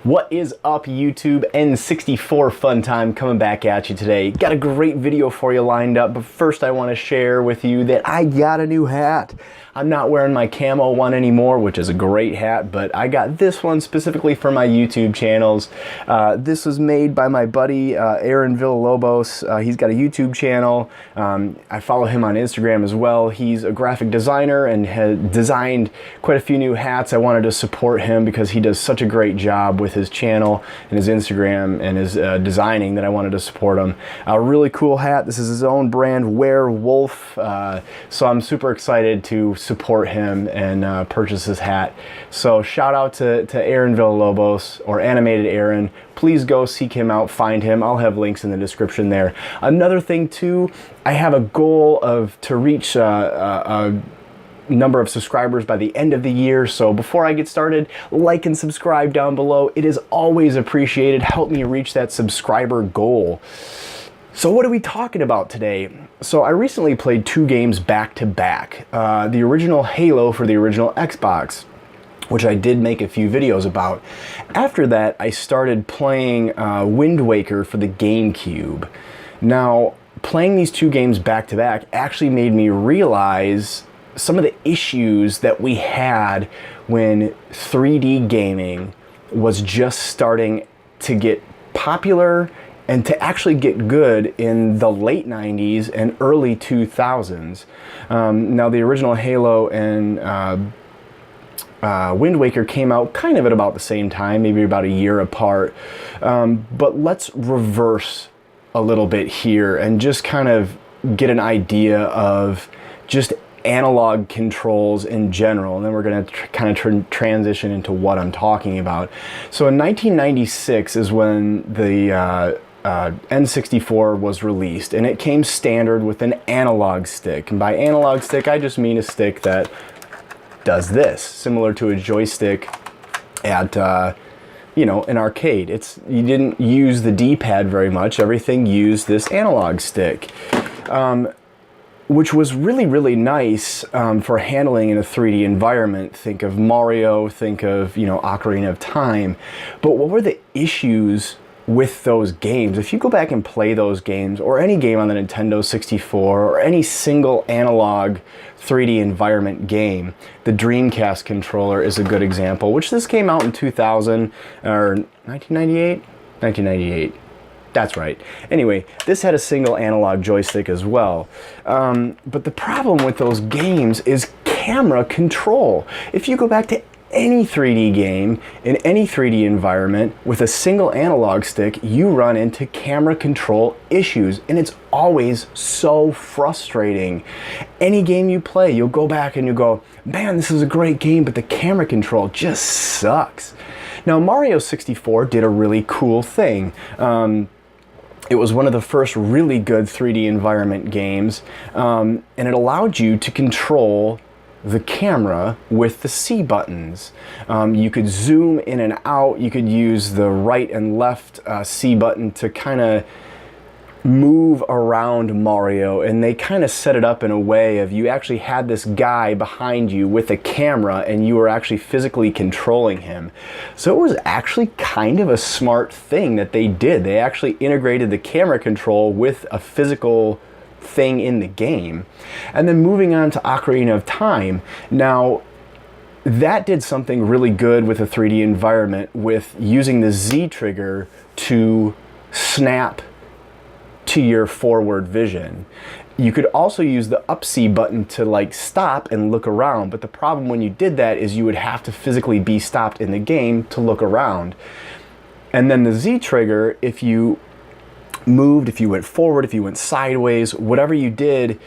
What is up, YouTube? N64 Fun Time coming back at you today. Got a great video for you lined up, but first I want to share with you that I got a new hat. I'm not wearing my camo one anymore, which is a great hat, but I got this one specifically for my YouTube channels. This was made by my buddy Aaron Villalobos. He's got a YouTube channel. I follow him on Instagram as well. He's a graphic designer and has designed quite a few new hats. I wanted to support him because he does such a great job with his channel and his Instagram and his designing that I wanted to support him. A really cool hat. This is his own brand, Werewolf. So I'm super excited to support him and purchase his hat. So shout out to Aaron Villalobos, or Animated Aaron. Please go seek him out, find him. I'll have links in the description there. Another thing too, I have a goal to reach a number of subscribers by the end of the year. So before I get started, like and subscribe down below. It is always appreciated. Help me reach that subscriber goal. So what are we talking about today? So I recently played two games back to back. The original Halo for the original Xbox, which I did make a few videos about. After that, I started playing Wind Waker for the GameCube. Now, playing these two games back to back actually made me realize some of the issues that we had when 3D gaming was just starting to get popular and to actually get good in the late 90s and early 2000s. Now, the original Halo and Wind Waker came out kind of at about the same time, maybe about a year apart. But let's reverse a little bit here and just kind of get an idea of just analog controls in general, and then we're going to kind of transition into what I'm talking about. So in 1996 is when the N64 was released, and it came standard with an analog stick. And by analog stick, I just mean a stick that does this, similar to a joystick at you know, an arcade. You didn't use the D-pad very much. Everything used this analog stick, which was really, really nice for handling in a 3D environment. Think of Mario, think of, you know, Ocarina of Time. But what were the issues with those games? If you go back and play those games, or any game on the Nintendo 64, or any single analog 3D environment game, the Dreamcast controller is a good example, which this came out in 2000, or 1998? 1998. That's right. Anyway, this had a single analog joystick as well. But the problem with those games is camera control. If you go back to any 3D game in any 3D environment with a single analog stick, you run into camera control issues, and it's always so frustrating. Any game you play, you'll go back and you go, man, this is a great game, but the camera control just sucks. Now, Mario 64 did a really cool thing. It was one of the first really good 3D environment games, and it allowed you to control the camera with the C buttons. You could zoom in and out. You could use the right and left C button to kind of move around Mario, and they kind of set it up in a way of you actually had this guy behind you with a camera and you were actually physically controlling him. So it was actually kind of a smart thing that they did. They actually integrated the camera control with a physical thing in the game. And then moving on to Ocarina of Time. Now, that did something really good with a 3D environment with using the Z trigger to snap to your forward vision. You could also use the up C button to like stop and look around, but the problem when you did that is you would have to physically be stopped in the game to look around. And then the Z trigger, if you moved, if you went forward, if you went sideways, whatever you did,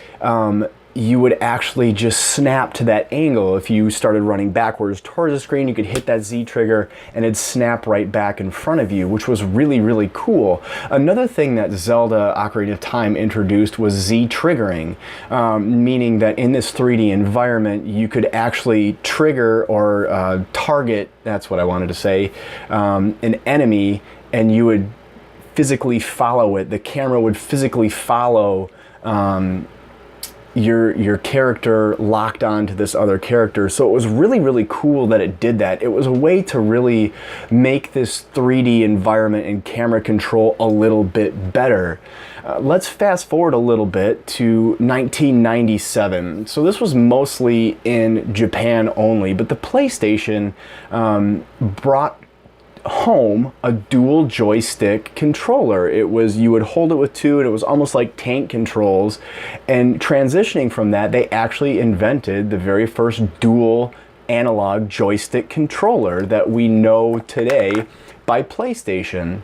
you would actually just snap to that angle. If you started running backwards towards the screen, you could hit that Z trigger and it'd snap right back in front of you, which was really, really cool. Another thing that Zelda Ocarina of Time introduced was Z triggering, meaning that in this 3D environment, you could actually trigger or target, that's what I wanted to say, an enemy, and you would physically follow it. The camera would physically follow your character locked onto this other character. So it was really, really cool that it did that. It was a way to really make this 3D environment and camera control a little bit better. Let's fast forward a little bit to 1997. So this was mostly in Japan only, but the PlayStation brought home a dual joystick controller. It was, you would hold it with two, and it was almost like tank controls. And transitioning from that, they actually invented the very first dual analog joystick controller that we know today by PlayStation.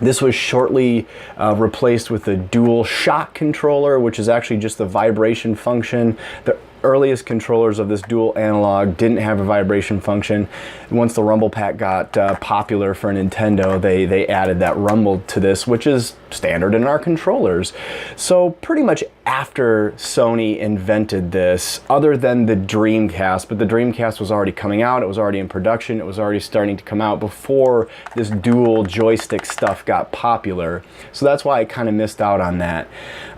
This was shortly replaced with the dual shock controller, which is actually just the vibration function. The earliest controllers of this dual analog didn't have a vibration function. Once the rumble pack got popular for Nintendo, they added that rumble to this, which is standard in our controllers. So pretty much after Sony invented this, other than the Dreamcast, but the Dreamcast was already coming out, it was already in production, it was already starting to come out before this dual joystick stuff got popular. So that's why I kind of missed out on that.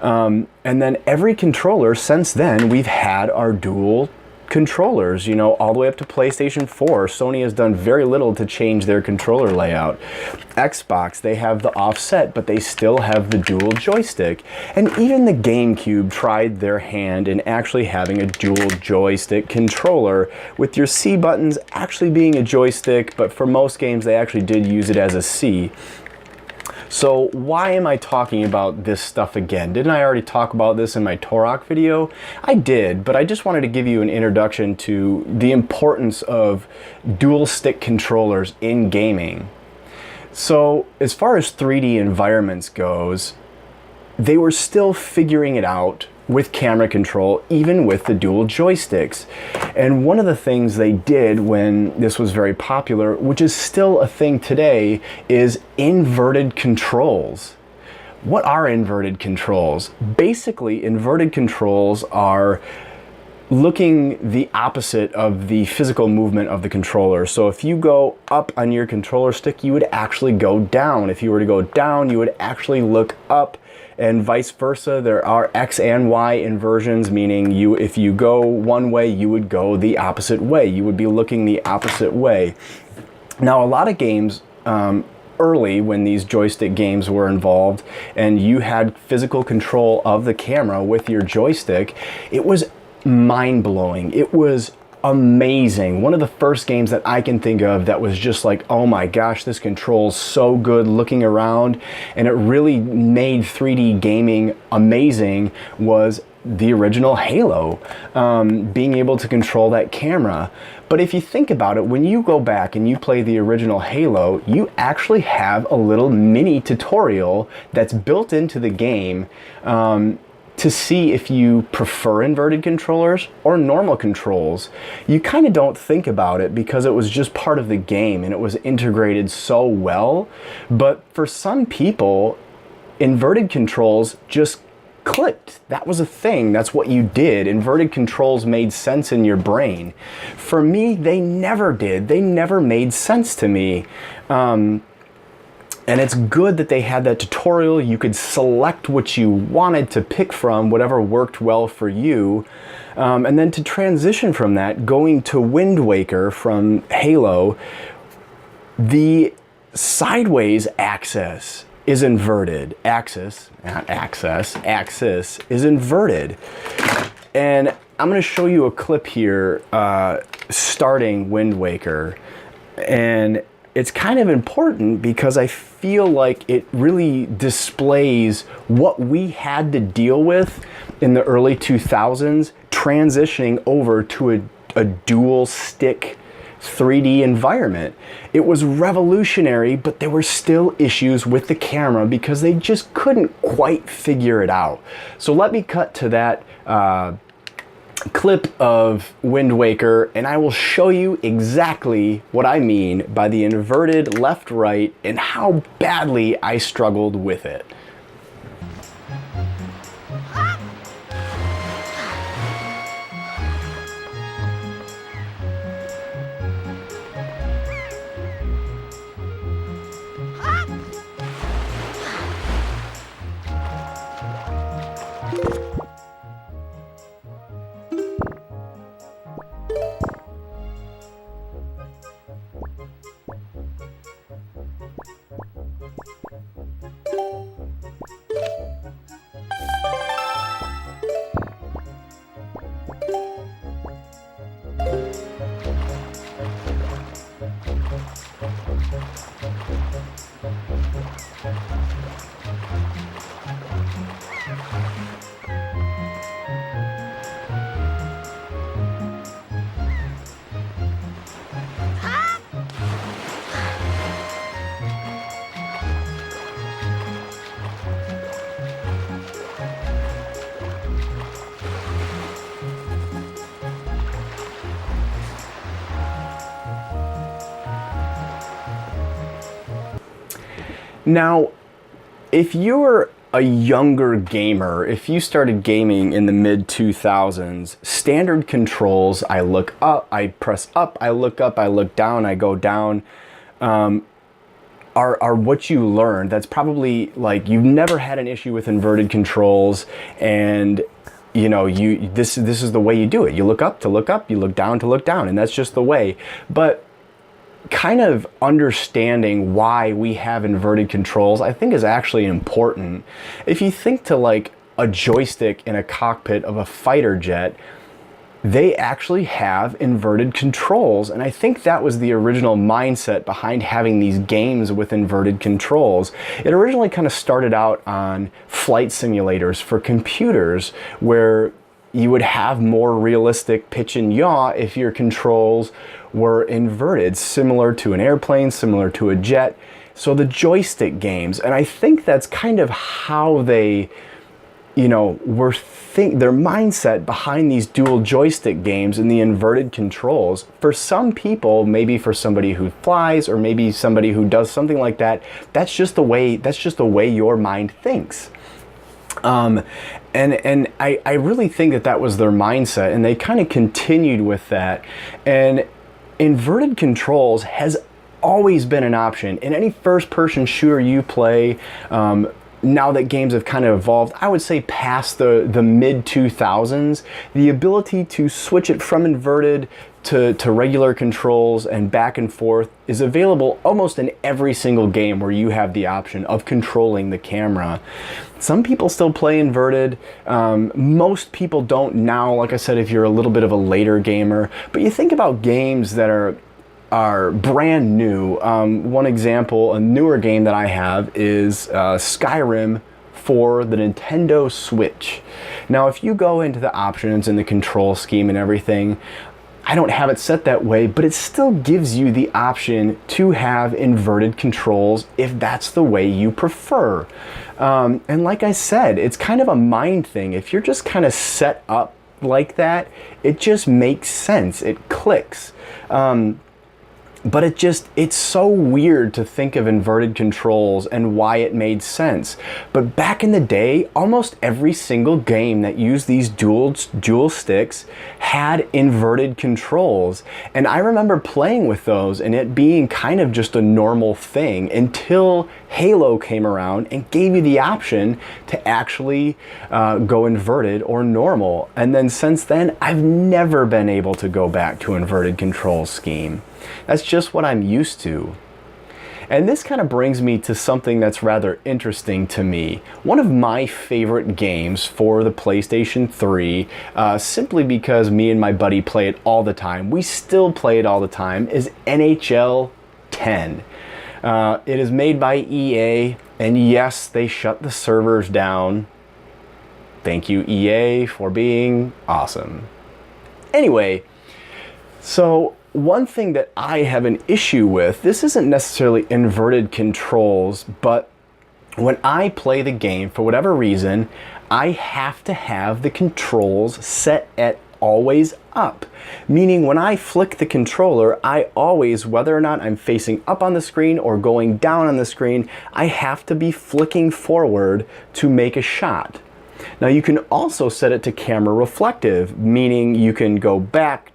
And then every controller since then, we've had our dual controllers, you know, all the way up to PlayStation 4. Sony has done very little to change their controller layout. Xbox, they have the offset, but they still have the dual joystick. And even the GameCube tried their hand in actually having a dual joystick controller, with your C buttons actually being a joystick, but for most games they actually did use it as a C. So why am I talking about this stuff again? Didn't I already talk about this in my Torok video? I did, but I just wanted to give you an introduction to the importance of dual stick controllers in gaming. So as far as 3D environments goes, they were still figuring it out with camera control, even with the dual joysticks. And one of the things they did when this was very popular, which is still a thing today, is inverted controls. What are inverted controls? Basically, inverted controls are looking the opposite of the physical movement of the controller. So if you go up on your controller stick, you would actually go down. If you were to go down, you would actually look up, and vice versa. There are X and Y inversions, meaning if you go one way, you would go the opposite way. You would be looking the opposite way. Now, a lot of games, early when these joystick games were involved and you had physical control of the camera with your joystick, it was mind-blowing. It was amazing. One of the first games that I can think of that was just like, oh my gosh, this controls so good looking around, and it really made 3D gaming amazing, was the original Halo, being able to control that camera. But if you think about it, when you go back and you play the original Halo, you actually have a little mini tutorial that's built into the game to see if you prefer inverted controllers or normal controls. You kind of don't think about it because it was just part of the game and it was integrated so well. But for some people, inverted controls just clicked. That was a thing. That's what you did. Inverted controls made sense in your brain. For me, they never did. They never made sense to me. And it's good that they had that tutorial. You could select what you wanted to pick from, whatever worked well for you. And then to transition from that, going to Wind Waker from Halo, the sideways axis is inverted. Axis is inverted. And I'm going to show you a clip here starting Wind Waker. And it's kind of important because I feel like it really displays what we had to deal with in the early 2000s, transitioning over to a dual stick 3D environment. It was revolutionary, but there were still issues with the camera because they just couldn't quite figure it out. So let me cut to that clip of Wind Waker, and I will show you exactly what I mean by the inverted left-right and how badly I struggled with it. Now, if you're a younger gamer, if you started gaming in the mid 2000s, standard controls, I look up, I press up, I look up, I look down, I go down, are what you learned. That's probably like, you've never had an issue with inverted controls, and you know, this is the way you do it. You look up to look up, you look down to look down, and that's just the way. But kind of understanding why we have inverted controls, I think, is actually important. If you think to like a joystick in a cockpit of a fighter jet, they actually have inverted controls, and I think that was the original mindset behind having these games with inverted controls. It originally kind of started out on flight simulators for computers, where you would have more realistic pitch and yaw if your controls were inverted, similar to an airplane, similar to a jet. So the joystick games, and I think that's kind of how they, you know, their mindset behind these dual joystick games and the inverted controls. For some people, maybe for somebody who flies, or maybe somebody who does something like that, that's just the way your mind thinks. And I really think that was their mindset, and they kind of continued with that. And inverted controls has always been an option in any first-person shooter you play. Now that games have kind of evolved, I would say past the mid-2000s, the ability to switch it from inverted to regular controls and back and forth is available almost in every single game where you have the option of controlling the camera. Some people still play inverted. Most people don't now, like I said, if you're a little bit of a later gamer. But you think about games that are brand new. One example, a newer game that I have is Skyrim for the Nintendo Switch. Now, if you go into the options and the control scheme and everything, I don't have it set that way, but it still gives you the option to have inverted controls if that's the way you prefer. And like I said, it's kind of a mind thing. If you're just kind of set up like that, it just makes sense. It clicks. But it's so weird to think of inverted controls and why it made sense. But back in the day, almost every single game that used these dual sticks had inverted controls. And I remember playing with those and it being kind of just a normal thing until Halo came around and gave you the option to actually go inverted or normal. And then since then, I've never been able to go back to inverted control scheme. That's just what I'm used to. And this kind of brings me to something that's rather interesting to me. One of my favorite games for the PlayStation 3, simply because me and my buddy play it all the time, we still play it all the time, is NHL 10. It is made by EA, and yes, they shut the servers down. Thank you, EA, for being awesome. Anyway, so one thing that I have an issue with, this isn't necessarily inverted controls, but when I play the game, for whatever reason, I have to have the controls set at always up. Meaning when I flick the controller, I always, whether or not I'm facing up on the screen or going down on the screen, I have to be flicking forward to make a shot. Now you can also set it to camera reflective, meaning you can go back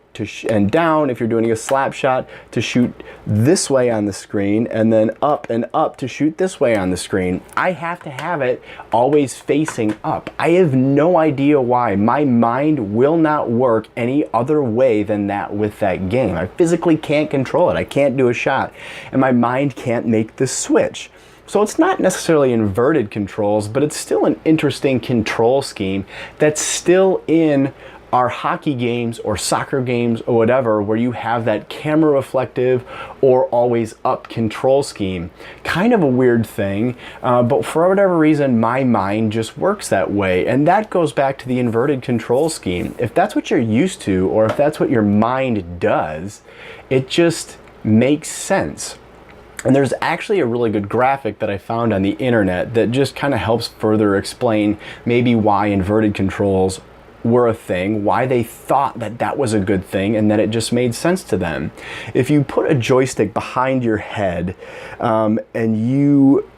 and down if you're doing a slap shot to shoot this way on the screen, and then up and up to shoot this way on the screen. I have to have it always facing up. I have no idea why. My mind will not work any other way than that with that game. I physically can't control it. I can't do a shot, and my mind can't make the switch. So it's not necessarily inverted controls, but it's still an interesting control scheme that's still in our hockey games or soccer games or whatever, where you have that camera reflective or always up control scheme. Kind of a weird thing, but for whatever reason, my mind just works that way. And that goes back to the inverted control scheme. If that's what you're used to, or if that's what your mind does, it just makes sense. And there's actually a really good graphic that I found on the internet that just kind of helps further explain maybe why inverted controls were a thing, why they thought that that was a good thing, and that it just made sense to them. If you put a joystick behind your head and you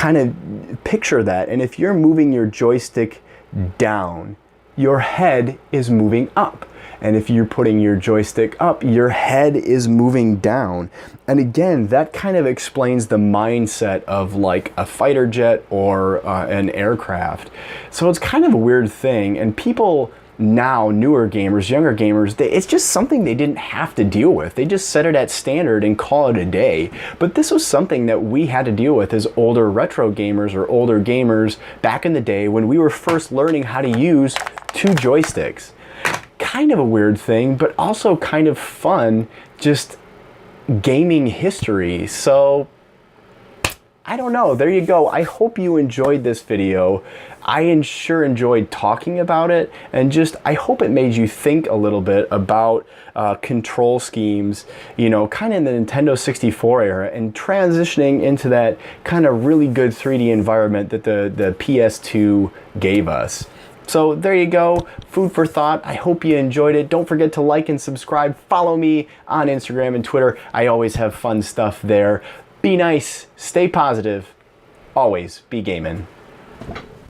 kind of picture that. And if you're moving your joystick down, your head is moving up. And if you're putting your joystick up, your head is moving down. And again, that kind of explains the mindset of like a fighter jet or an aircraft. So it's kind of a weird thing. And people now, newer gamers, younger gamers, it's just something they didn't have to deal with. They just set it at standard and call it a day. But this was something that we had to deal with as older retro gamers or older gamers back in the day when we were first learning how to use two joysticks. Kind of a weird thing, but also kind of fun, just gaming history. So I don't know, there you go. I hope you enjoyed this video. I sure enjoyed talking about it, and just I hope it made you think a little bit about control schemes, you know, kind of in the Nintendo 64 era, and transitioning into that kind of really good 3D environment that the PS2 gave us. So there you go, food for thought. I hope you enjoyed it. Don't forget to like and subscribe. Follow me on Instagram and Twitter. I always have fun stuff there. Be nice, stay positive, always be gaming.